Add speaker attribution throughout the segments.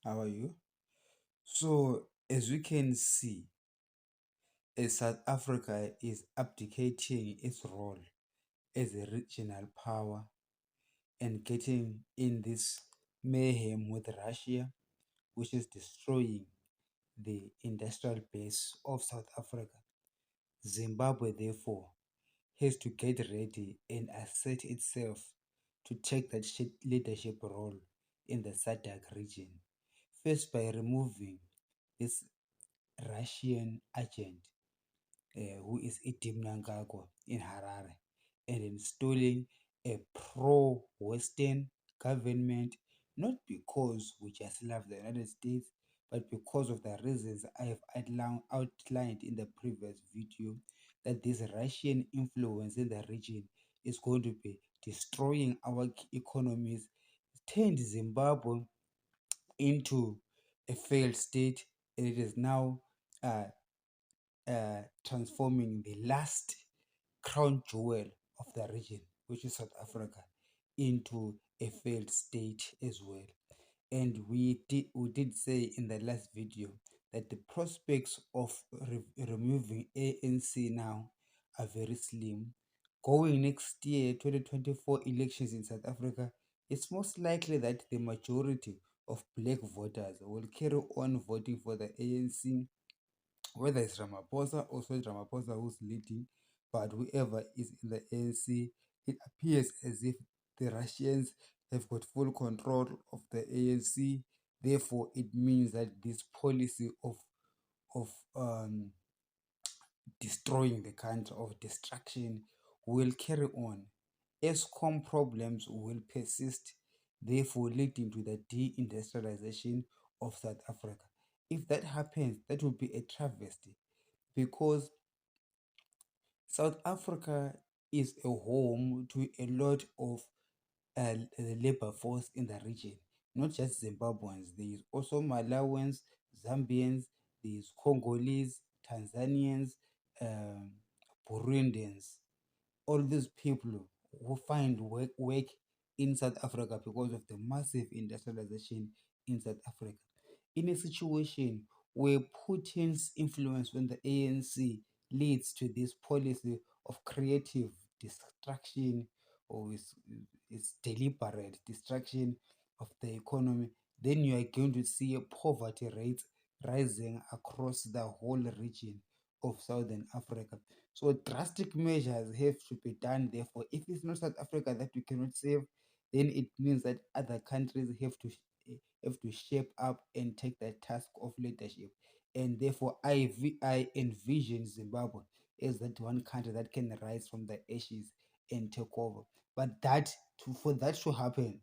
Speaker 1: How are you? So, as we can see, as South Africa is abdicating its role as a regional power and getting in this mayhem with Russia, which is destroying the industrial base of South Africa. Zimbabwe, therefore, has to get ready and assert itself to take that leadership role in the SADC region. First, by removing this Russian agent who is Idim Nangagwa in Harare, and installing a pro-Western government, not because we just love the United States, but because of the reasons I have outlined in the previous video, that this Russian influence in the region is going to be destroying our economies, turned Zimbabwe into a failed state, and it is now uh, transforming the last crown jewel of the region, which is South Africa, into a failed state as well. And we did say in the last video that the prospects of removing ANC now are very slim. Going next year, 2024 elections in South Africa, it's most likely that the majority of black voters will carry on voting for the ANC, whether it's Ramaphosa or Cyril Ramaphosa who's leading, but whoever is in the ANC, it appears as if the Russians have got full control of the ANC. Therefore, it means that this policy of destroying the country, of destruction, will carry on. ESCOM problems will persist, therefore leading to the deindustrialization of South Africa. If that happens, that will be a travesty, because South Africa is a home to a lot of the labor force in the region, not just Zimbabweans. There is also Malawans, Zambians, there is Congolese, Tanzanians, um, Burundians. All these people who find work in South Africa because of the massive industrialization in South Africa. In a situation where Putin's influence on the ANC leads to this policy of creative destruction, or is deliberate destruction of the economy, then you are going to see a poverty rate rising across the whole region of Southern Africa. So drastic measures have to be done. Therefore, if it's not South Africa that we cannot save, then it means that other countries have to shape up and take the task of leadership. And therefore, I envision Zimbabwe as that one country that can rise from the ashes and take over. But for that to happen,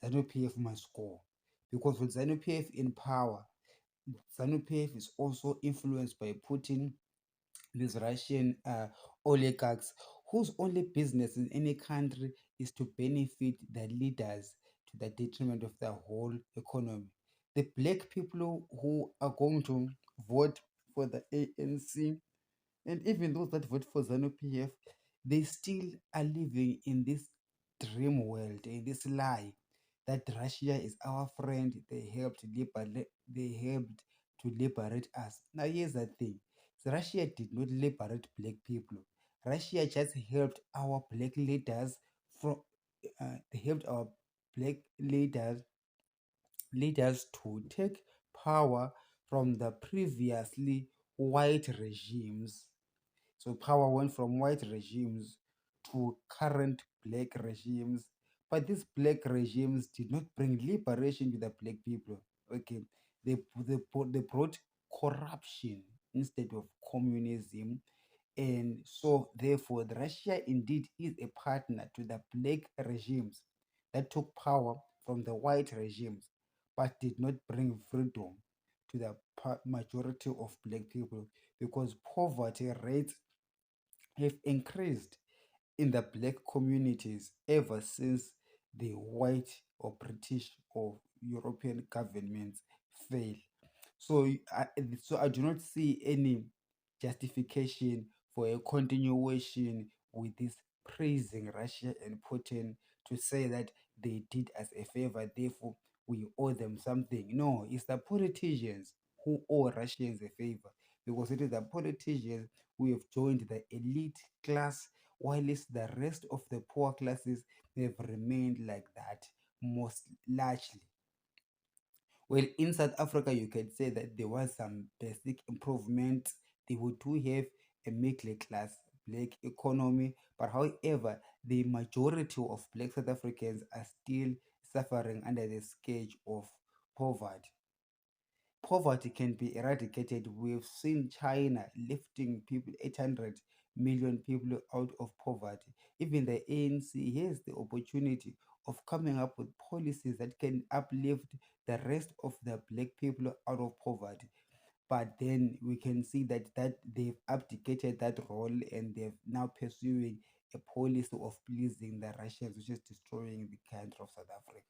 Speaker 1: ZANU PF must score, because with ZANU PF in power, ZANU PF is also influenced by Putin, these Russian oligarchs, whose only business in any country is to benefit the leaders to the detriment of the whole economy. The black people who are going to vote for the ANC, and even those that vote for ZANU PF, they still are living in this dream world, in this lie that Russia is our friend. They helped to liberate us. Now here's the thing: Russia did not liberate black people. Russia just helped our black leaders from. They helped our black leaders to take power from the previously white regimes. So power went from white regimes to current black regimes. But these black regimes did not bring liberation to the black people. Okay, they brought corruption instead of communism. And so, therefore, Russia indeed is a partner to the black regimes that took power from the white regimes, but did not bring freedom to the majority of black people, because poverty rates have increased in the black communities ever since the white or British or European governments failed. So I do not see any justification for a continuation with this praising Russia and Putin, to say that they did us a favor, therefore we owe them something. No, it's the politicians who owe Russians a favor, because it is the politicians who have joined the elite class, whilst the rest of the poor classes have remained like that, most largely. Well, in South Africa, you can say that there was some basic improvement. They would do have a middle class black economy, but however, the majority of black South Africans are still suffering under the scourge of poverty. Poverty can be eradicated. We've seen China lifting people, 800 million people out of poverty. Even the ANC has the opportunity of coming up with policies that can uplift the rest of the black people out of poverty. But then we can see that they've abdicated that role, and they're now pursuing a policy of pleasing the Russians, which is destroying the country of South Africa.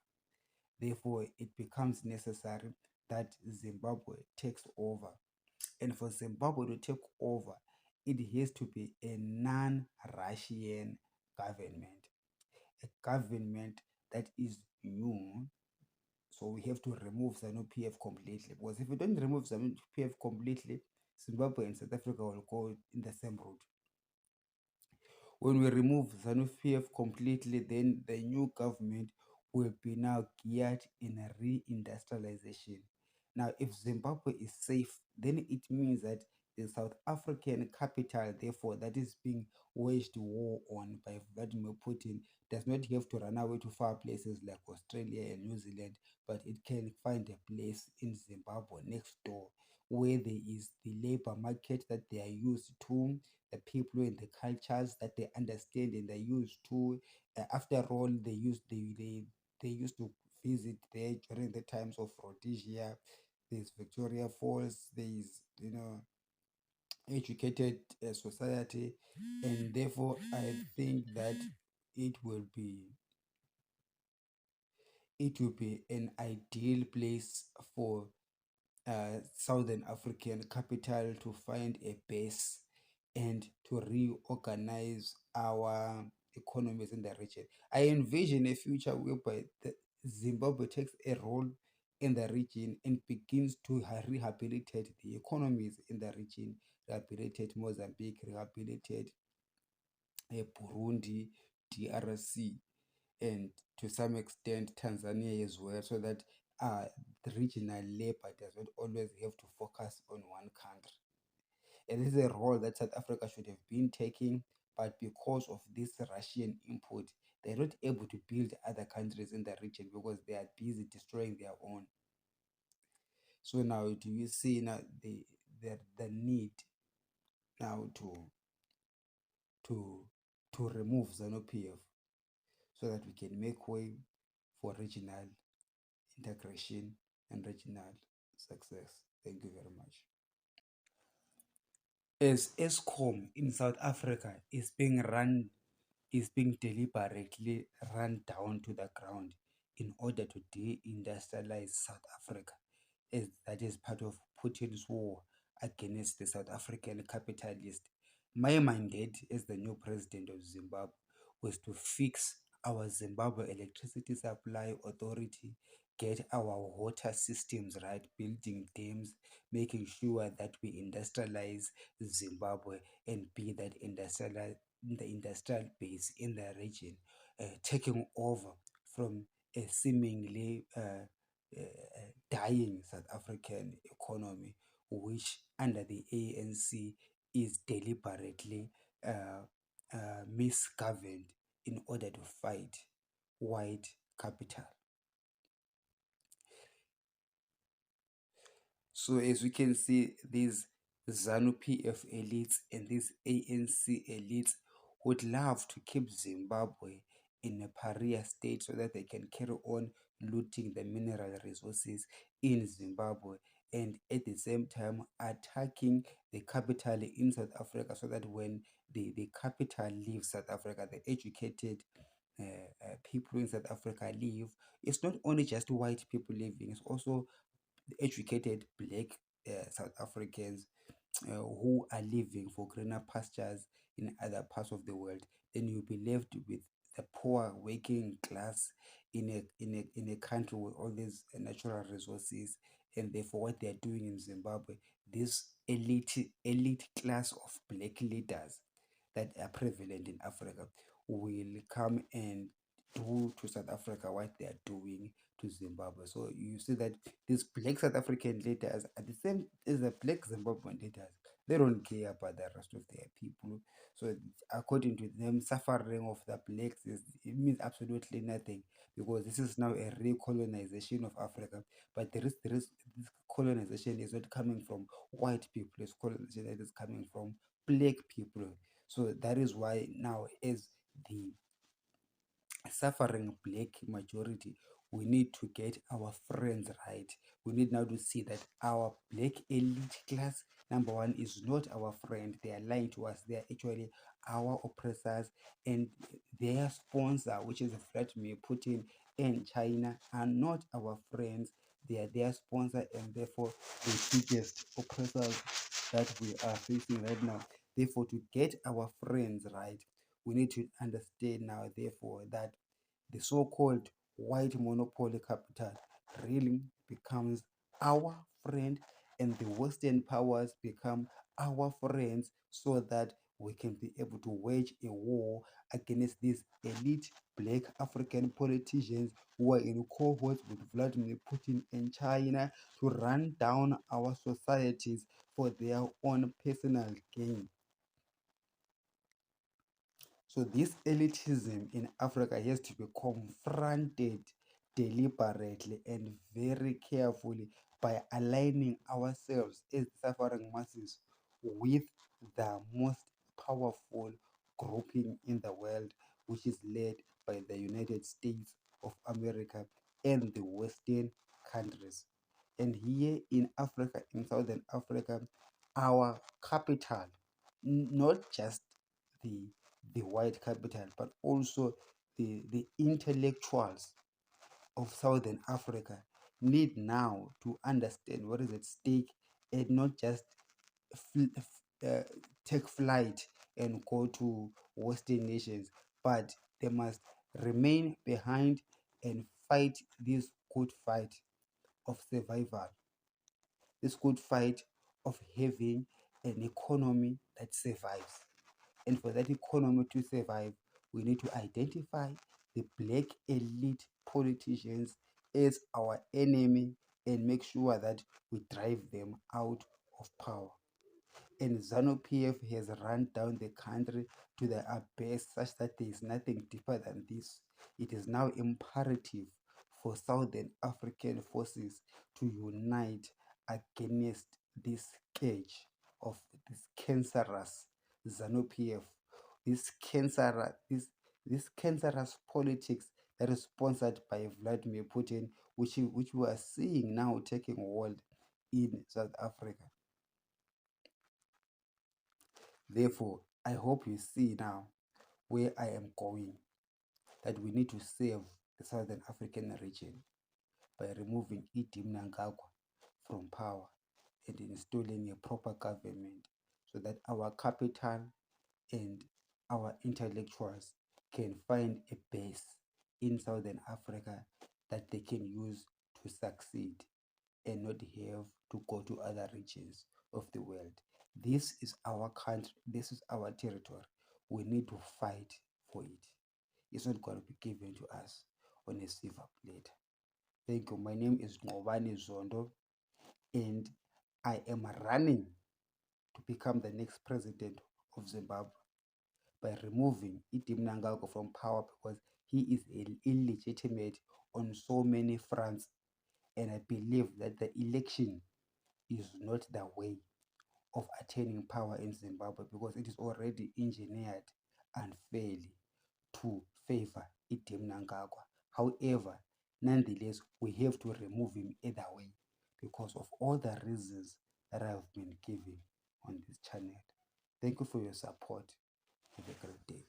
Speaker 1: Therefore, it becomes necessary that Zimbabwe takes over. And for Zimbabwe to take over, it has to be a non Russian government, a government that is new. So we have to remove ZANU PF completely. Because if we don't remove ZANU PF completely, Zimbabwe and South Africa will go in the same route. When we remove ZANU-PF completely, then the new government will be now geared in a reindustrialization. Now, if Zimbabwe is safe, then it means that the South African capital, therefore, that is being waged war on by Vladimir Putin, does not have to run away to far places like Australia and New Zealand, but it can find a place in Zimbabwe next door, where there is the labor market that they are used to, the people and the cultures that they understand and they used to. After all, they used to visit there during the times of Rhodesia. There's Victoria Falls. There's educated society, and therefore I think that it will be it will be an ideal place for Southern African capital to find a base and to reorganize our economies in the region. I envision a future whereby Zimbabwe takes a role in the region and begins to rehabilitate the economies in the region, rehabilitate Mozambique, rehabilitate Burundi, DRC, and to some extent Tanzania as well, so that the regional labor does not always have to focus on one country. And this is a role that South Africa should have been taking, but because of this Russian input, they're not able to build other countries in the region because they are busy destroying their own. So now, do you see now the need now to to remove ZANU-PF so that we can make way for regional integration and regional success? Thank you very much. As ESCOM in South Africa is being deliberately run down to the ground in order to deindustrialize South Africa, as that is part of Putin's war against the South African capitalist. My mandate as the new president of Zimbabwe was to fix our Zimbabwe Electricity Supply Authority, get our water systems right, building dams, making sure that we industrialize Zimbabwe and be that the industrial base in the region, taking over from a seemingly dying South African economy, which under the ANC is deliberately misgoverned in order to fight white capital. So as we can see, these ZANU PF elites and these ANC elites would love to keep Zimbabwe in a pariah state so that they can carry on looting the mineral resources in Zimbabwe, and at the same time attacking the capital in South Africa, so that when the capital leaves South Africa, the educated people in South Africa leave, it's not only just white people leaving, it's also educated black South Africans who are living for greener pastures in other parts of the world. Then you'll be left with the poor working class in a country with all these natural resources, and therefore what they are doing in Zimbabwe, this elite class of black leaders that are prevalent in Africa will come and do to South Africa what they are doing to Zimbabwe. So you see that these black South African leaders are the same as the black Zimbabwean leaders. They don't care about the rest of their people. So according to them, suffering of the blacks it means absolutely nothing, because this is now a recolonization of Africa. But there is this colonization is not coming from white people. It's colonization that is coming from black people. So that is why now, as the suffering black majority, we need to get our friends right. We need now to see that our black elite class, number one, is not our friend. They are lying to us. They are actually our oppressors, and their sponsor, which is Vladimir Putin and China, are not our friends. They are their sponsor, and therefore the biggest oppressors that we are facing right now. Therefore, to get our friends right, we need to understand now, therefore, that the so-called white monopoly capital really becomes our friend, and the Western powers become our friends, so that we can be able to wage a war against these elite black African politicians who are in cohorts with Vladimir Putin and China to run down our societies for their own personal gain. So this elitism in Africa has to be confronted deliberately and very carefully by aligning ourselves as suffering masses with the most powerful grouping in the world, which is led by the United States of America and the Western countries. And here in Africa, in Southern Africa, our capital, not just the the white capital, but also the intellectuals of Southern Africa need now to understand what is at stake, and not just take flight and go to Western nations, but they must remain behind and fight this good fight of survival, this good fight of having an economy that survives. And for that economy to survive, we need to identify the black elite politicians as our enemy and make sure that we drive them out of power. And ZANU PF has run down the country to the abyss, such that there is nothing deeper than this. It is now imperative for Southern African forces to unite against this scourge of this cancerous ZANU PF, this cancerous politics that is sponsored by Vladimir Putin, which we are seeing now taking hold in South Africa. Therefore, I hope you see now where I am going, that we need to save the Southern African region by removing Idi Mnangagwa from power and installing a proper government, so that our capital and our intellectuals can find a base in Southern Africa that they can use to succeed, and not have to go to other regions of the world. This is our country, this is our territory. We need to fight for it. It's not going to be given to us on a silver plate. Thank you. My name is Ngobani Zondo, and I am running to become the next president of Zimbabwe by removing Idi Mnangagwa from power, because he is illegitimate on so many fronts. And I believe that the election is not the way of attaining power in Zimbabwe, because it is already engineered unfairly to favor Idi Mnangagwa. However, nonetheless, we have to remove him either way, because of all the reasons that I have been given on this channel. Thank you for your support. Have a great day.